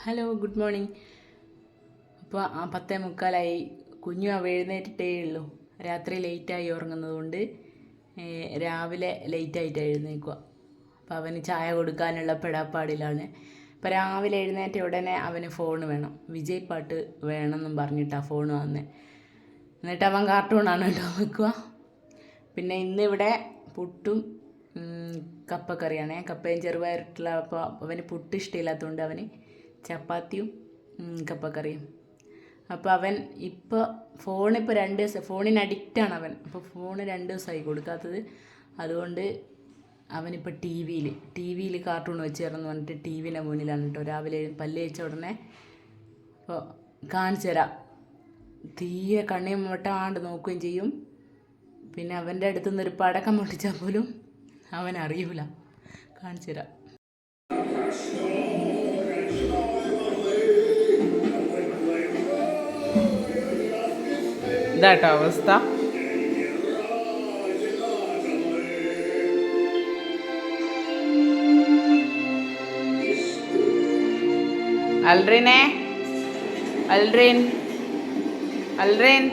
Hello, good morning. അപ്പോൾ 10:45 കുഞ്ഞു എഴുന്നേറ്റിട്ടേ ഉള്ളൂ. രാത്രി ലേറ്റായി ഉറങ്ങുന്നത് കൊണ്ട് രാവിലെ ലേറ്റായിട്ട് എഴുന്നേൽക്കുക. അപ്പോൾ അവന് ചായ കൊടുക്കാനുള്ള പെടാപ്പാടിലാണ്. അപ്പോൾ രാവിലെ എഴുന്നേറ്റ ഉടനെ അവന് ഫോൺ വേണം, വിജയ് പാട്ട് വേണമെന്നും പറഞ്ഞിട്ടാണ് ഫോൺ വന്നത്. എന്നിട്ട് അവൻ കാർട്ടൂണാണ് കേട്ടോ വെക്കുക. പിന്നെ ഇന്നിവിടെ പുട്ടും കപ്പക്കറിയാണേ, കപ്പയും ചെറുപയറിട്ടുള്ള. അപ്പോൾ അവന് പുട്ട് ഇഷ്ടമില്ലാത്തതുകൊണ്ട് അവന് ചപ്പാത്തിയും കപ്പക്കറിയും. അപ്പോൾ അവൻ ഇപ്പോൾ ഫോണിപ്പോൾ 2 ദിവസം ഫോണിന് അഡിക്റ്റാണ് അവൻ. അപ്പോൾ ഫോണ് 2 ദിവസമായി കൊടുക്കാത്തത്. അതുകൊണ്ട് അവനിപ്പോൾ ടി വിയിൽ കാർട്ടൂൺ വെച്ച് തരുമെന്ന് പറഞ്ഞിട്ട് ടി വിൻ്റെ മുന്നിലാണ് കേട്ടോ. രാവിലെ പല്ല് തേച്ച ഉടനെ അപ്പോൾ കാണിച്ചു തരാം. തീരെ കണ്ണിയും മുട്ടാണ്ട് നോക്കുകയും ചെയ്യും. പിന്നെ അവൻ്റെ അടുത്ത് നിന്ന് ഒരു പടക്കം പൊട്ടിച്ചാൽ പോലും അവൻ അറിയൂല. കാണിച്ചു തരാം. ഇതാട്ടോ അവസ്ഥ. അൽറിനെ, അൽറിൻ, അൽറിൻ